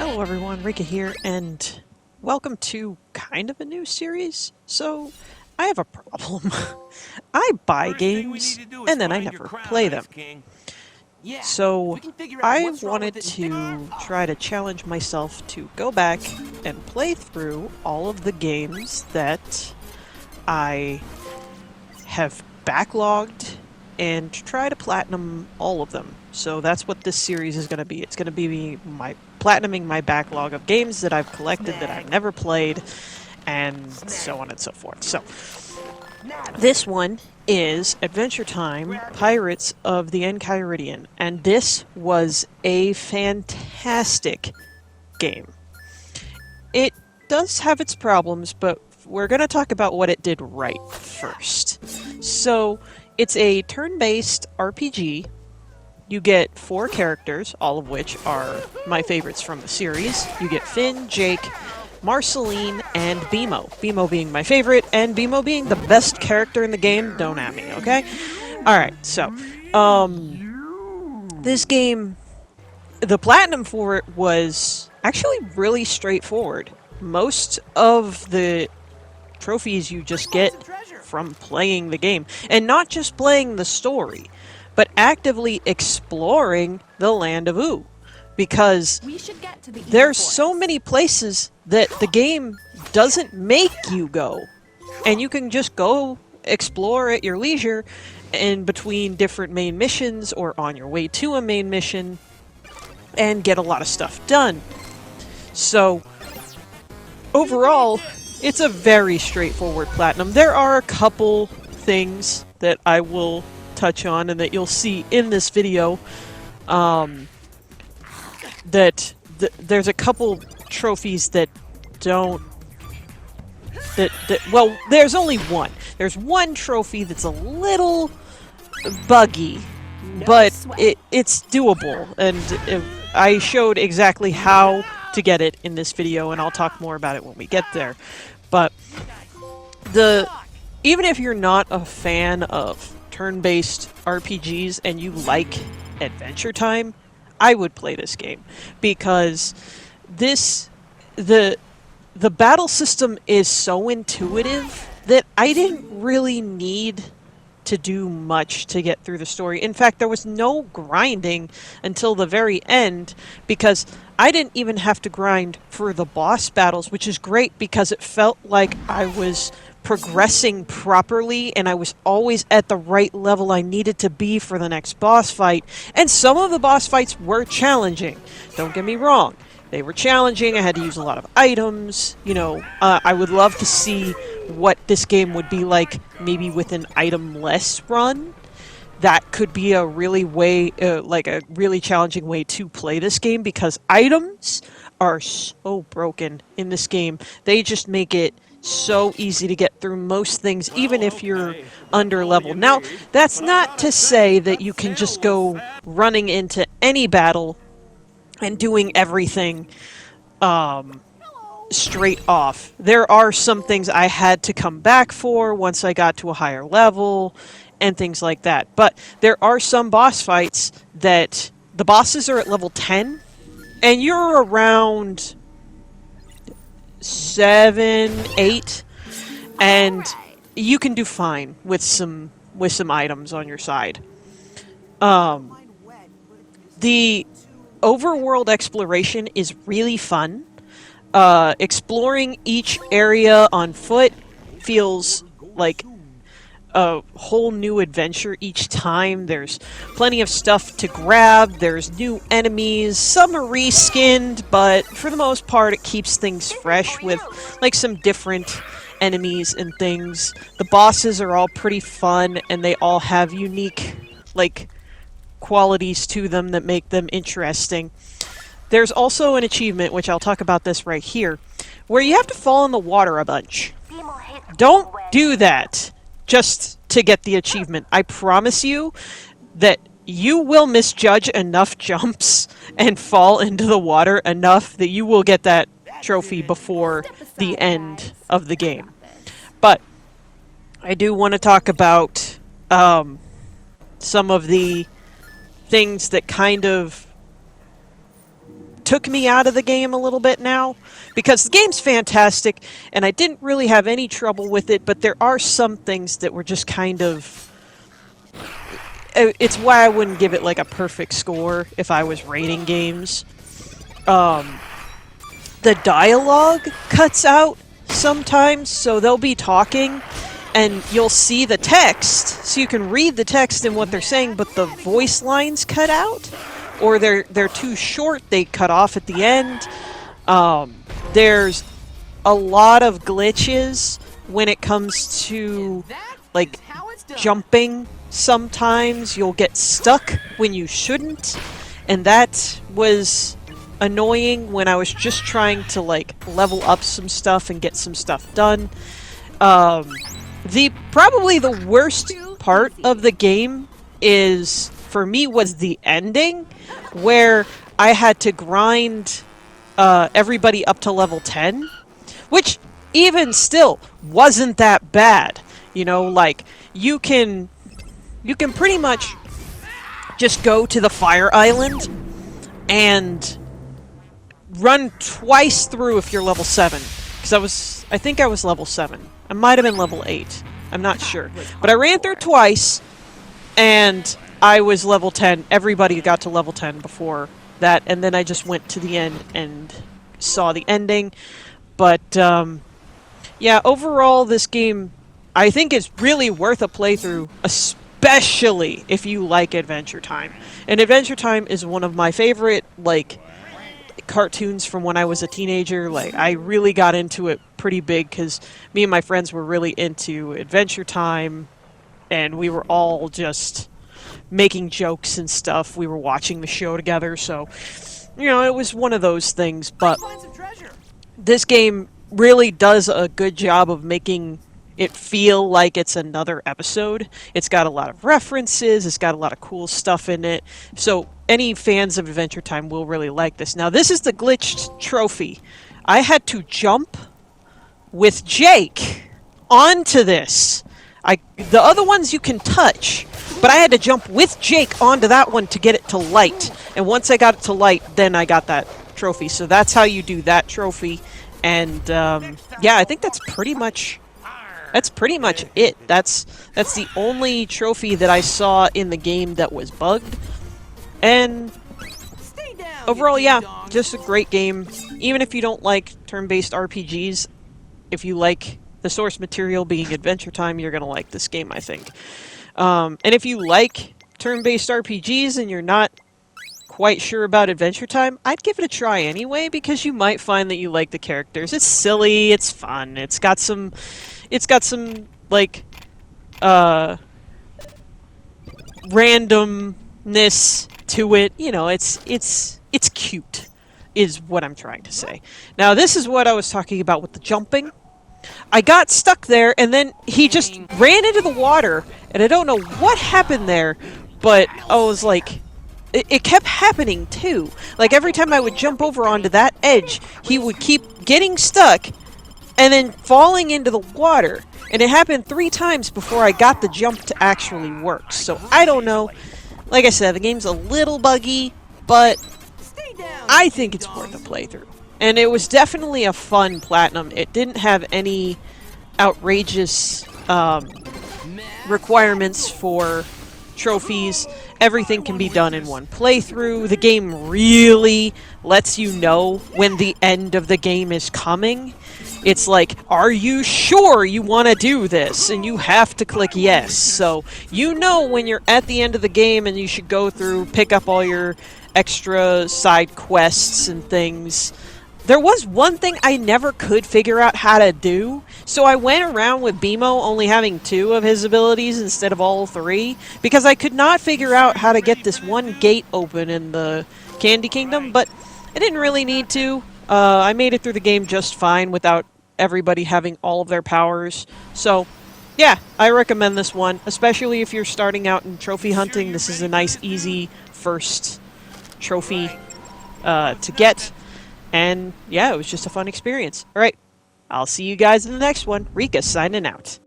Hello everyone, Rika here, and welcome to kind of a new series. So, I have a problem. I buy games, and then I never play them. So, I wanted to try to challenge myself to go back and play through all of the games that I have backlogged and try to platinum all of them. So that's what this series is going to be. It's going to be my platinuming my backlog of games that I've collected that I've never played, and so on and so forth. So this one is Adventure Time: Pirates of the Enchiridion, and this was a fantastic game. It does have its problems, but we're going to talk about what it did right first. So it's a turn-based RPG. You get 4 characters, all of which are my favorites from the series. You get Finn, Jake, Marceline, and Bimo. Bimo being my favorite, and Bimo being the best character in the game. Don't at me, okay? Alright, so, this game, the platinum for it was actually really straightforward. Most of the trophies you just get from playing the game, and not just playing the story, but actively exploring the land of Ooo, because there's so many places that the game doesn't make you go, and you can just go explore at your leisure in between different main missions or on your way to a main mission and get a lot of stuff done. So overall, it's a very straightforward platinum. There are a couple things that I will touch on and that you'll see in this video. There's a couple trophies that don't... Well, there's only one. There's one trophy that's a little buggy, but it's doable, and I showed exactly how to get it in this video, and I'll talk more about it when we get there. But even if you're not a fan of turn-based RPGs and you like Adventure Time, I would play this game, because the battle system is so intuitive that I didn't really need to do much to get through the story. In fact, there was no grinding until the very end, because I didn't even have to grind for the boss battles, which is great because it felt like I was progressing properly and I was always at the right level I needed to be for the next boss fight. And some of the boss fights were challenging. Don't get me wrong. They were challenging. I had to use a lot of items. You know, I would love to see what this game would be like maybe with an item-less run. That could be a really a really challenging way to play this game, because items are so broken in this game. They just make it so easy to get through most things, even if you're under level. Now, that's not to say that you can just go running into any battle and doing everything straight off. There are some things I had to come back for once I got to a higher level and things like that. But there are some boss fights that the bosses are at level 10 and you're around 7, 8, and you can do fine with some items on your side. The overworld exploration is really fun. Exploring each area on foot feels like a whole new adventure each time. There's plenty of stuff to grab, there's new enemies, some are reskinned, but for the most part it keeps things fresh with like some different enemies and things. The bosses are all pretty fun and they all have unique like qualities to them that make them interesting. There's also an achievement, which I'll talk about this right here, where you have to fall in the water a bunch. Don't do that just to get the achievement. I promise you that you will misjudge enough jumps and fall into the water enough that you will get that trophy before the end of the game. But I do want to talk about some of the things that kind of took me out of the game a little bit now, because the game's fantastic and I didn't really have any trouble with it, but there are some things that were just kind of... It's why I wouldn't give it like a perfect score if I was rating games. The dialogue cuts out sometimes, so they'll be talking and you'll see the text, so you can read the text and what they're saying, but the voice lines cut out, or they're too short, they cut off at the end. There's a lot of glitches when it comes to, like, jumping. Sometimes you'll get stuck when you shouldn't, and that was annoying when I was just trying to, like, level up some stuff and get some stuff done. Probably the worst part of the game is, for me, was the ending, where I had to grind everybody up to level 10, which even still wasn't that bad. You know, like, you can pretty much just go to the fire island and run twice through if you're level 7. Because I think I was level 7. I might have been level 8. I'm not sure. But I ran through twice, and I was level 10. Everybody got to level 10 before that, and then I just went to the end and saw the ending. But, yeah, overall, this game, I think, is really worth a playthrough, especially if you like Adventure Time. And Adventure Time is one of my favorite, like, cartoons from when I was a teenager. Like, I really got into it pretty big because me and my friends were really into Adventure Time, and we were all just making jokes and stuff. We were watching the show together, so, you know, it was one of those things. But this game really does a good job of making it feel like it's another episode. It's got a lot of references, it's got a lot of cool stuff in it, so any fans of Adventure Time will really like this. Now, this is the glitched trophy. I had to jump with Jake onto this. The other ones you can touch, but I had to jump with Jake onto that one to get it to light. And once I got it to light, then I got that trophy. So that's how you do that trophy. And yeah, I think that's pretty much it. That's the only trophy that I saw in the game that was bugged. And overall, yeah, just a great game. Even if you don't like turn-based RPGs, if you like the source material being Adventure Time, you're gonna like this game, I think. And if you like turn-based RPGs and you're not quite sure about Adventure Time, I'd give it a try anyway, because you might find that you like the characters. It's silly, it's fun, it's got some like randomness to it. You know, it's cute, is what I'm trying to say. Now, this is what I was talking about with the jumping. I got stuck there, and then he just ran into the water, and I don't know what happened there, but I was like, it kept happening too. Like, every time I would jump over onto that edge, he would keep getting stuck and then falling into the water. And it happened 3 times before I got the jump to actually work. So, I don't know. Like I said, the game's a little buggy, but I think it's worth a playthrough. And it was definitely a fun platinum. It didn't have any outrageous requirements for trophies. Everything can be done in one playthrough. The game really lets you know when the end of the game is coming. It's like, are you sure you want to do this? And you have to click yes. So you know when you're at the end of the game and you should go through, pick up all your extra side quests and things. There was one thing I never could figure out how to do, so I went around with BMO only having 2 of his abilities instead of all 3, because I could not figure out how to get this one gate open in the Candy Kingdom, but I didn't really need to. I made it through the game just fine without everybody having all of their powers. So, yeah, I recommend this one, especially if you're starting out in trophy hunting. This is a nice, easy first trophy to get. And, yeah, it was just a fun experience. Alright, I'll see you guys in the next one. Rika signing out.